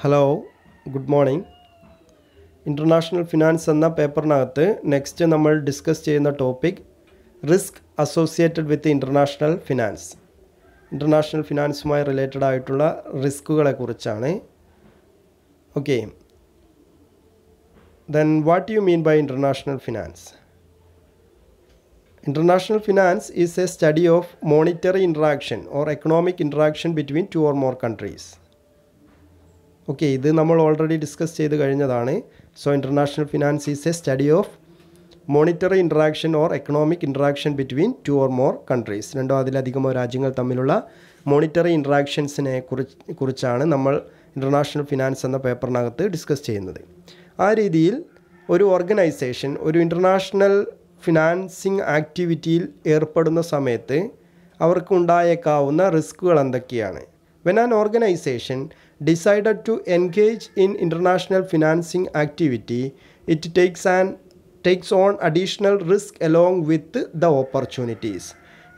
Hello good morning. International finance എന്ന പേപ്പറിനകത്ത് next നമ്മൾ ഡിസ്കസ് ചെയ്യുന്ന topic risk associated with international finance. International ഫിനാൻസുമായി റിലേറ്റഡ് ആയിട്ടുള്ള റിസ്കുകളെ കുറിച്ചാണ്. Okay, then what you mean by international finance? International finance is a study of monetary interaction or economic interaction between two or more countries. Okay, ഇത് നമ്മൾ already discuss ചെയ്ത് കഴിഞ്ഞതാണ്. So international finance is A study of monetary interaction or economic interaction between two or more countries. രണ്ടോ അതിലധികമോ രാജ്യങ്ങൾ തമ്മിലുള്ള monetary ഇൻട്രാക്ഷൻസിനെ കുറിച്ചാണ് നമ്മൾ ഇൻ്റർനാഷണൽ ഫിനാൻസ് എന്ന പേപ്പറിനകത്ത് ഡിസ്കസ് ചെയ്യുന്നത്. ആ രീതിയിൽ ഒരു ഓർഗനൈസേഷൻ ഒരു ഇൻ്റർനാഷണൽ ഫിനാൻസിങ് ആക്ടിവിറ്റിയിൽ ഏർപ്പെടുന്ന സമയത്ത് അവർക്കുണ്ടായേക്കാവുന്ന റിസ്കുകൾ എന്തൊക്കെയാണ്? When an organisation decided to engage in international financing activity, it takes on additional risk along with the opportunities.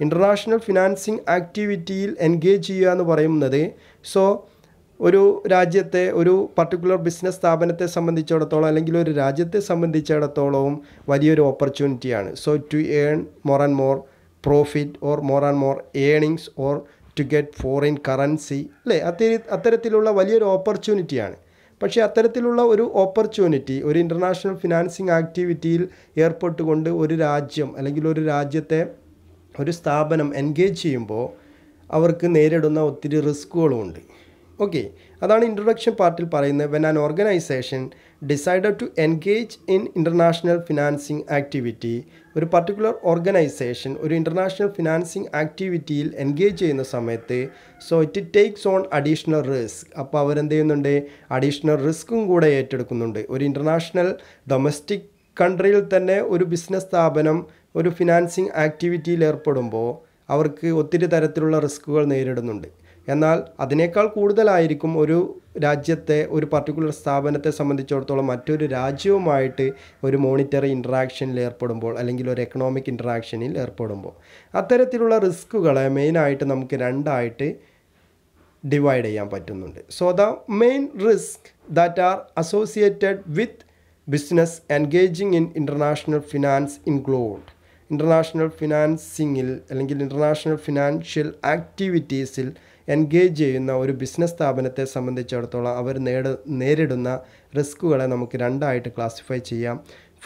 International financing activityയിൽ എൻഗേജ് ചെയ്യുക എന്ന് പറയുന്നത് ഒരു രാജ്യത്തെ ഒരു പർട്ടിക്കുലർ ബിസിനസ് സ്ഥാപനത്തെ സംബന്ധിച്ചിടത്തോളം അല്ലെങ്കിൽ ഒരു രാജ്യത്തെ സംബന്ധിച്ചിടത്തോളവും വലിയൊരു ഓപ്പർച്യൂണിറ്റിയാണ്. To earn more and more profit or more and more earnings or to get foreign currency, അല്ലേ? അത്തരത്തിലുള്ള വലിയൊരു ഓപ്പർച്യൂണിറ്റിയാണ്. പക്ഷേ അത്തരത്തിലുള്ള ഒരു ഓപ്പർച്യൂണിറ്റി ഒരു ഇൻ്റർനാഷണൽ ഫിനാൻസിങ് ആക്ടിവിറ്റിയിൽ ഏർപ്പെട്ടുകൊണ്ട് ഒരു രാജ്യം അല്ലെങ്കിൽ ഒരു രാജ്യത്തെ ഒരു സ്ഥാപനം എൻഗേജ് ചെയ്യുമ്പോൾ അവർക്ക് നേരിടുന്ന ഒത്തിരി റിസ്കുകളുമുണ്ട്. ഓക്കെ, അതാണ് ഇൻട്രൊഡക്ഷൻ പാർട്ടിൽ പറയുന്നത്. When an organisation decided to engage in international financing activity, ഒരു പർട്ടിക്കുലർ ഓർഗനൈസേഷൻ ഒരു ഇൻ്റർനാഷണൽ ഫിനാൻസിങ് ആക്ടിവിറ്റിയിൽ എൻഗേജ് ചെയ്യുന്ന സമയത്ത് it takes on additional risk. അപ്പോൾ അവരെന്ത് ചെയ്യുന്നുണ്ട്? അഡീഷണൽ റിസ്ക്കും കൂടെ ഏറ്റെടുക്കുന്നുണ്ട്. ഒരു ഇൻ്റർനാഷണൽ ഡൊമസ്റ്റിക് കൺട്രിയിൽ തന്നെ ഒരു ബിസിനസ് സ്ഥാപനം ഒരു ഫിനാൻസിങ് ആക്ടിവിറ്റിയിൽ ഏർപ്പെടുമ്പോൾ അവർക്ക് ഒത്തിരി തരത്തിലുള്ള റിസ്കുകൾ നേരിടുന്നുണ്ട്. എന്നാൽ അതിനേക്കാൾ കൂടുതലായിരിക്കും ഒരു രാജ്യത്തെ ഒരു പർട്ടിക്കുലർ സ്ഥാപനത്തെ സംബന്ധിച്ചിടത്തോളം മറ്റൊരു രാജ്യവുമായിട്ട് ഒരു മോണിറ്ററി ഇൻട്രാക്ഷനിൽ ഏർപ്പെടുമ്പോൾ അല്ലെങ്കിൽ ഒരു എക്കണോമിക് ഇൻട്രാക്ഷനിൽ ഏർപ്പെടുമ്പോൾ അത്തരത്തിലുള്ള റിസ്കുകളെ മെയിനായിട്ട് നമുക്ക് രണ്ടായിട്ട് ഡിവൈഡ് ചെയ്യാൻ പറ്റുന്നുണ്ട്. The main risk that are associated with business engaging in international finance include international ഫിനാൻസിങ്ങിൽ അല്ലെങ്കിൽ ഇൻ്റർനാഷണൽ ഫിനാൻഷ്യൽ ആക്ടിവിറ്റീസിൽ എൻഗേജ് ചെയ്യുന്ന ഒരു ബിസിനസ് സ്ഥാപനത്തെ സംബന്ധിച്ചിടത്തോളം അവർ നേരിടുന്ന റിസ്കുകളെ നമുക്ക് രണ്ടായിട്ട് ക്ലാസിഫൈ ചെയ്യാം: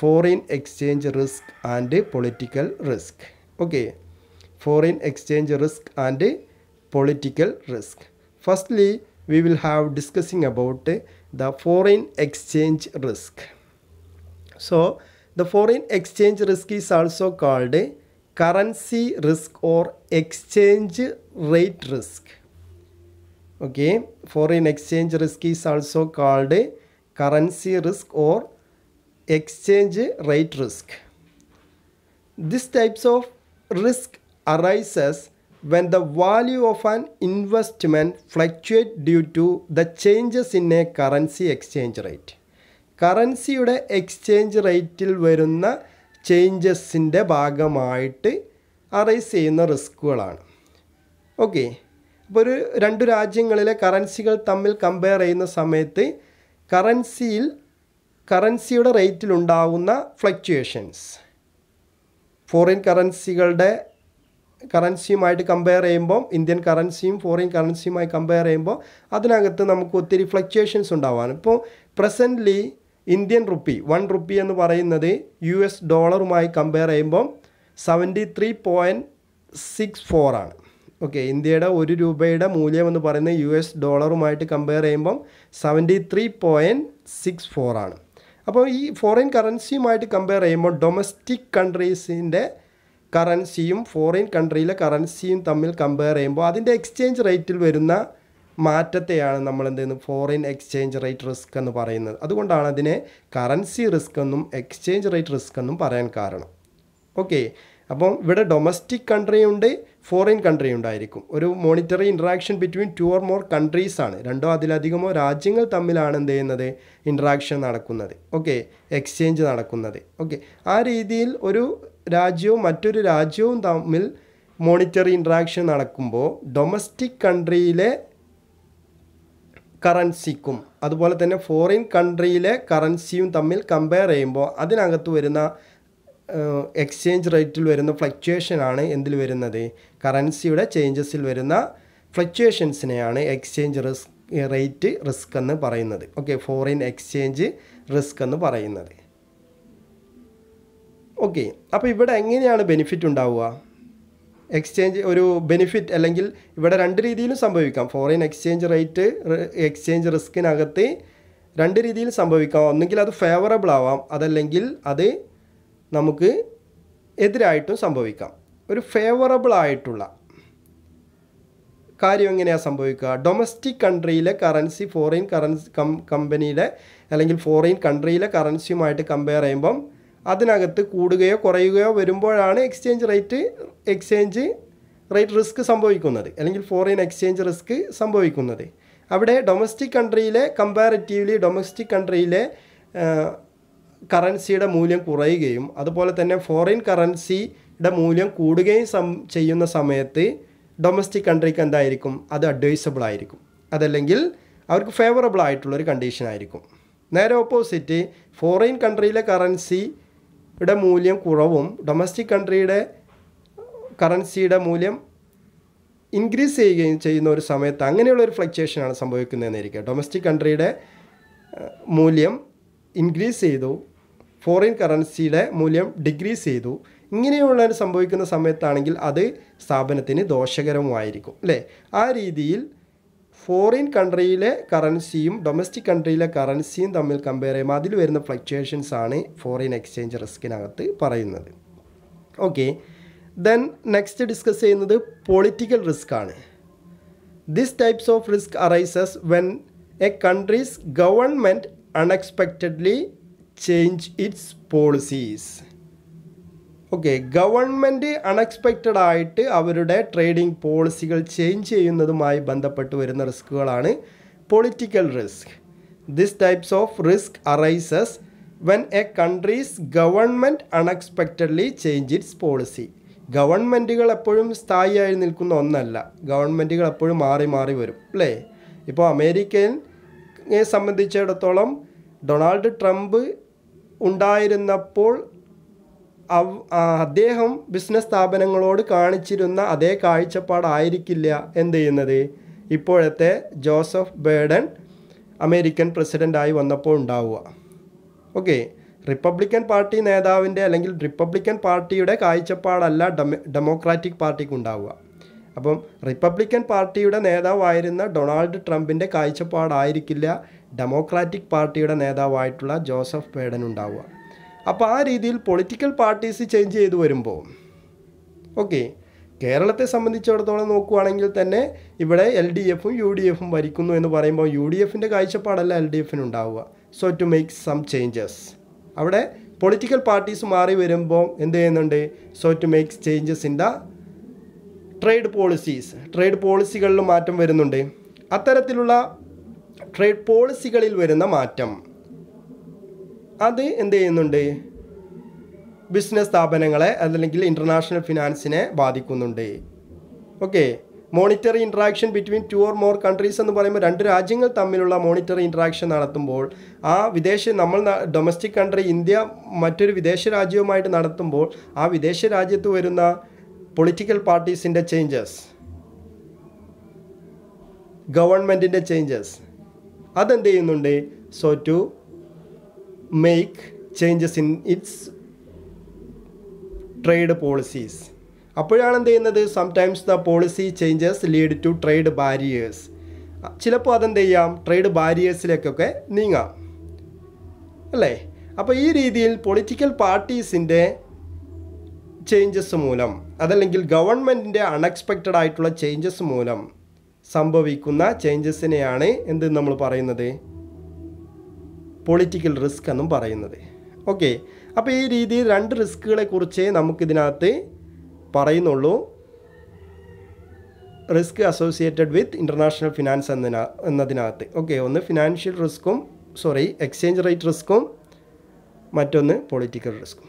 foreign exchange risk and political risk. Okay, foreign exchange risk and political risk. Firstly we will have discussing about the foreign exchange risk. The foreign exchange risk is also called currency risk or exchange rate risk. Okay, foreign exchange risk is also called currency risk or exchange rate risk. This types of risk arises when the value of an investment fluctuates due to the changes in a currency exchange rate. കറൻസിയുടെ exchange റേറ്റിൽ വരുന്ന ചേഞ്ചസിൻ്റെ ഭാഗമായിട്ട് arise ചെയ്യുന്ന റിസ്കുകളാണ്. Okay, അപ്പോൾ രണ്ട് രാജ്യങ്ങളിലെ കറൻസികൾ തമ്മിൽ compare ചെയ്യുന്ന സമയത്ത് കറൻസിയുടെ റേറ്റിലുണ്ടാകുന്ന ഫ്ലക്ച്വേഷൻസ് ഫോറിൻ കറൻസിയുമായിട്ട് കമ്പയർ ചെയ്യുമ്പോൾ ഇന്ത്യൻ കറൻസിയും ഫോറിൻ കറൻസിയുമായി കമ്പയർ ചെയ്യുമ്പോൾ അതിനകത്ത് നമുക്ക് ഒത്തിരി ഫ്ലക്ച്വേഷൻസ് ഉണ്ടാവാണ്. ഇപ്പോൾ പ്രസൻ്റ്ലി ഇന്ത്യൻ റുപ്പി 1 റുപ്പി എന്ന് പറയുന്നത് US ഡോളറുമായി കമ്പയർ ചെയ്യുമ്പോൾ 73.64 ആണ്. ഓക്കെ, ഇന്ത്യയുടെ 1 രൂപയുടെ മൂല്യം എന്ന് പറയുന്നത് US ഡോളറുമായിട്ട് കമ്പയർ ചെയ്യുമ്പം 73.64 ആണ്. അപ്പോൾ ഈ ഫോറിൻ കറൻസിയുമായിട്ട് കമ്പയർ ചെയ്യുമ്പോൾ ഡൊമസ്റ്റിക് കൺട്രീസിൻ്റെ കറൻസിയും ഫോറിൻ കൺട്രിയിലെ കറൻസിയും തമ്മിൽ കമ്പയർ ചെയ്യുമ്പോൾ അതിൻ്റെ എക്സ്ചേഞ്ച് റേറ്റിൽ വരുന്ന മാറ്റത്തെയാണ് നമ്മൾ എന്ത് ചെയ്യുന്നത്? ഫോറിൻ എക്സ്ചേഞ്ച് റേറ്റ് റിസ്ക് എന്ന് പറയുന്നത്. അതുകൊണ്ടാണ് അതിനെ കറൻസി റിസ്ക് എന്നും എക്സ്ചേഞ്ച് റേറ്റ് റിസ്ക് എന്നും പറയാൻ കാരണം. ഓക്കെ, അപ്പം ഇവിടെ ഡൊമസ്റ്റിക് കൺട്രി ഉണ്ട്, ഫോറിൻ കൺട്രി ഉണ്ടായിരിക്കും. ഒരു monetary interaction between two or more countries ആണ്. രണ്ടോ അതിലധികമോ രാജ്യങ്ങൾ തമ്മിലാണ് എന്ത് ചെയ്യുന്നത്? ഇൻട്രാക്ഷൻ നടക്കുന്നത്. ഓക്കെ, എക്സ്ചേഞ്ച് നടക്കുന്നത്. ഓക്കെ, ആ രീതിയിൽ ഒരു രാജ്യവും മറ്റൊരു രാജ്യവും തമ്മിൽ മോണിറ്ററി ഇൻട്രാക്ഷൻ നടക്കുമ്പോൾ ഡൊമസ്റ്റിക് കൺട്രിയിലെ കറൻസിക്കും അതുപോലെ തന്നെ ഫോറിൻ കൺട്രിയിലെ കറൻസിയും തമ്മിൽ കമ്പയർ ചെയ്യുമ്പോൾ അതിനകത്ത് വരുന്ന എക്സ്ചേഞ്ച് റേറ്റിൽ വരുന്ന ഫ്ലക്ച്വേഷനാണ് എന്തിൽ വരുന്നത്, കറൻസിയുടെ ചേഞ്ചസിൽ വരുന്ന ഫ്ലക്ച്വേഷൻസിനെയാണ് എക്സ്ചേഞ്ച് റേറ്റ് റിസ്ക് എന്ന് പറയുന്നത്. ഓക്കെ, ഫോറിൻ എക്സ്ചേഞ്ച് റിസ്ക് എന്ന് പറയുന്നത്. ഓക്കെ, അപ്പോൾ ഇവിടെ എങ്ങനെയാണ് ബെനിഫിറ്റ് ഉണ്ടാവുക? എക്സ്ചേഞ്ച് ഒരു ബെനിഫിറ്റ് അല്ലെങ്കിൽ ഇവിടെ രണ്ട് രീതിയിലും സംഭവിക്കാം. ഫോറിൻ എക്സ്ചേഞ്ച് റിസ്കിനകത്ത് രണ്ട് രീതിയിൽ സംഭവിക്കാം. ഒന്നെങ്കിൽ അത് ഫേവറബിൾ ആവാം, അതല്ലെങ്കിൽ അത് നമുക്ക് എതിരായിട്ടും സംഭവിക്കാം. ഒരു ഫേവറബിൾ ആയിട്ടുള്ള കാര്യം എങ്ങനെയാണ് സംഭവിക്കുക? ഡൊമസ്റ്റിക് കൺട്രിയിലെ കറൻസി ഫോറിൻ കമ്പനിയുടെ അല്ലെങ്കിൽ ഫോറിൻ കൺട്രിയിലെ കറൻസിയുമായിട്ട് കമ്പയർ ചെയ്യുമ്പം അതിനകത്ത് കൂടുകയോ കുറയുകയോ വരുമ്പോഴാണ് എക്സ്ചേഞ്ച് റേറ്റ് റിസ്ക് സംഭവിക്കുന്നത്, അല്ലെങ്കിൽ ഫോറിൻ എക്സ്ചേഞ്ച് റിസ്ക് സംഭവിക്കുന്നത്. അവിടെ ഡൊമസ്റ്റിക് കൺട്രിയിലെ കറൻസിയുടെ മൂല്യം കുറയുകയും അതുപോലെ തന്നെ ഫോറിൻ കറൻസിയുടെ മൂല്യം കൂടുകയും ചെയ്യുന്ന സമയത്ത് ഡൊമസ്റ്റിക് കൺട്രിക്ക് എന്തായിരിക്കും? അത് അഡ്വൈസബിൾ ആയിരിക്കും, അതല്ലെങ്കിൽ അവർക്ക് ഫേവറബിൾ ആയിട്ടുള്ളൊരു കണ്ടീഷൻ ആയിരിക്കും. നേരെ ഓപ്പോസിറ്റ്, ഫോറിൻ കൺട്രിയിലെ കറൻസിയുടെ മൂല്യം കുറവും ഡൊമസ്റ്റിക് കറൻസിയുടെ മൂല്യം ഇൻക്രീസ് ചെയ്യുകയും ചെയ്യുന്ന ഒരു സമയത്ത് അങ്ങനെയുള്ളൊരു ഫ്ലക്ച്വേഷനാണ് സംഭവിക്കുന്നതെന്നിരിക്കുക. ഡൊമസ്റ്റിക് കൺട്രിയുടെ മൂല്യം ഇൻക്രീസ് ചെയ്തു, ഫോറിൻ കറൻസിയുടെ മൂല്യം ഡിക്രീസ് ചെയ്തു. ഇങ്ങനെയുള്ളൊരു സംഭവിക്കുന്ന സമയത്താണെങ്കിൽ അത് സ്ഥാപനത്തിന് ദോഷകരമായിരിക്കും, അല്ലേ? ആ രീതിയിൽ ഫോറിൻ കൺട്രിയിലെ കറൻസിയും ഡൊമസ്റ്റിക് കൺട്രിയിലെ കറൻസിയും തമ്മിൽ കമ്പയർ ചെയ്യുമ്പോൾ അതിൽ വരുന്ന ഫ്ലക്ച്വേഷൻസ് ആണ് ഫോറിൻ എക്സ്ചേഞ്ച് റിസ്കിനകത്ത് പറയുന്നത്. ഓക്കെ, ദെൻ നെക്സ്റ്റ് ഡിസ്കസ് ചെയ്യുന്നത് പൊളിറ്റിക്കൽ റിസ്ക് ആണ്. This types of risk arises when a countries government unexpectedly change its policies. Okay, government unexpected ആയിട്ട് അവരുടെ ട്രേഡിംഗ് പോളിസികൾ ചേഞ്ച് ചെയ്യുന്നതുമായി ബന്ധപ്പെട്ട് വരുന്ന റിസ്കുകളാണ് political risk. This types of risk arises when a countries government unexpectedly change its policy. ഗവൺമെൻറ്റുകൾ എപ്പോഴും സ്ഥായിയായി നിൽക്കുന്ന ഒന്നല്ല, ഗവൺമെൻറ്റുകൾ എപ്പോഴും മാറി മാറി വരും, അല്ലേ? ഇപ്പോൾ അമേരിക്കയെ സംബന്ധിച്ചിടത്തോളം ഡൊണാൾഡ് ട്രംപ് ഉണ്ടായിരുന്നപ്പോൾ അദ്ദേഹം ബിസിനസ് സ്ഥാപനങ്ങളോട് കാണിച്ചിരുന്ന അതേ കാഴ്ചപ്പാടായിരിക്കില്ല എന്ത് ചെയ്യുന്നത് ഇപ്പോഴത്തെ ജോസഫ് ബൈഡൻ അമേരിക്കൻ പ്രസിഡൻ്റായി വന്നപ്പോൾ ഉണ്ടാവുക. ഓക്കെ, റിപ്പബ്ലിക്കൻ പാർട്ടി നേതാവിൻ്റെ അല്ലെങ്കിൽ റിപ്പബ്ലിക്കൻ പാർട്ടിയുടെ കാഴ്ചപ്പാടല്ല ഡെമോക്രാറ്റിക് പാർട്ടിക്ക് ഉണ്ടാവുക. അപ്പം റിപ്പബ്ലിക്കൻ പാർട്ടിയുടെ നേതാവായിരുന്ന ഡൊണാൾഡ് ട്രംപിൻ്റെ കാഴ്ചപ്പാടായിരിക്കില്ല ഡെമോക്രാറ്റിക് പാർട്ടിയുടെ നേതാവായിട്ടുള്ള ജോസഫ് ബൈഡൻ ഉണ്ടാവുക. അപ്പോൾ ആ രീതിയിൽ പൊളിറ്റിക്കൽ പാർട്ടീസ് ചേഞ്ച് ചെയ്തു വരുമ്പോൾ, ഓക്കെ, കേരളത്തെ സംബന്ധിച്ചിടത്തോളം നോക്കുകയാണെങ്കിൽ തന്നെ ഇവിടെ LDFും UDFും ഭരിക്കുന്നു എന്ന് പറയുമ്പോൾ UDFിൻ്റെ കാഴ്ചപ്പാടല്ല LDFിന് ഉണ്ടാവുക. So to make some changes, അവിടെ പൊളിറ്റിക്കൽ പാർട്ടീസ് മാറി വരുമ്പോൾ എന്ത് ചെയ്യുന്നുണ്ട്? So to make changes in the trade പോളിസികളിൽ മാറ്റം വരുന്നുണ്ട്. അത്തരത്തിലുള്ള ട്രേഡ് പോളിസികളിൽ വരുന്ന മാറ്റം അത് എന്ത് ചെയ്യുന്നുണ്ട്? ബിസിനസ് സ്ഥാപനങ്ങളെ അല്ലെങ്കിൽ ഇൻ്റർനാഷണൽ ഫിനാൻസിനെ ബാധിക്കുന്നുണ്ട്. Okay, monetary interaction between 2 or more countries എന്ന് പറയുമ്പോൾ രണ്ട് രാജ്യങ്ങൾ തമ്മിലുള്ള മോണിറ്ററി ഇൻട്രാക്ഷൻ നടത്തുമ്പോൾ ആ നമ്മൾ ഡൊമസ്റ്റിക് കൺട്രി ഇന്ത്യ മറ്റൊരു വിദേശ രാജ്യവുമായിട്ട് നടത്തുമ്പോൾ ആ വിദേശ രാജ്യത്ത് വരുന്ന പൊളിറ്റിക്കൽ പാർട്ടീസിൻ്റെ ചേഞ്ചസ്, ഗവൺമെൻറ്റിൻ്റെ ചേഞ്ചസ്, അതെന്ത് ചെയ്യുന്നുണ്ട്? So to make changes in its trade policies. അപ്പോഴാണ് എന്ത് ചെയ്യുന്നത്? Sometimes the policy changes lead to trade barriers. ചിലപ്പോൾ അതെന്ത് ചെയ്യാം? ട്രേഡ് ബാരിയേഴ്സിലേക്കൊക്കെ നീങ്ങാം, അല്ലേ? അപ്പോൾ ഈ രീതിയിൽ പൊളിറ്റിക്കൽ പാർട്ടീസിൻ്റെ ചേഞ്ചസ് മൂലം അതല്ലെങ്കിൽ ഗവൺമെൻറ്റിൻ്റെ അൺഎക്സ്പെക്റ്റഡ് ആയിട്ടുള്ള ചേഞ്ചസ് മൂലം സംഭവിക്കുന്ന ചേഞ്ചസിനെയാണ് എന്ത് നമ്മൾ പറയുന്നത്? പൊളിറ്റിക്കൽ റിസ്ക് എന്നും പറയുന്നത്. ഓക്കെ, അപ്പോൾ ഈ രീതിയിൽ രണ്ട് റിസ്കുകളെ കുറിച്ച് നമുക്കിതിനകത്ത് പറയുന്നുള്ളൂ. Risk associated with international finance എന്നതിനകത്ത്. ഓക്കെ, ഒന്ന് ഫിനാൻഷ്യൽ റിസ്ക്കും എക്സ്ചേഞ്ച് റേറ്റ് റിസ്ക്കും, മറ്റൊന്ന് പൊളിറ്റിക്കൽ റിസ്ക്കും.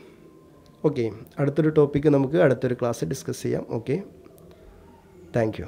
ഓക്കെ, അടുത്തൊരു ടോപ്പിക്ക് നമുക്ക് അടുത്തൊരു ക്ലാസ്സിൽ ഡിസ്കസ് ചെയ്യാം. Okay, thank U.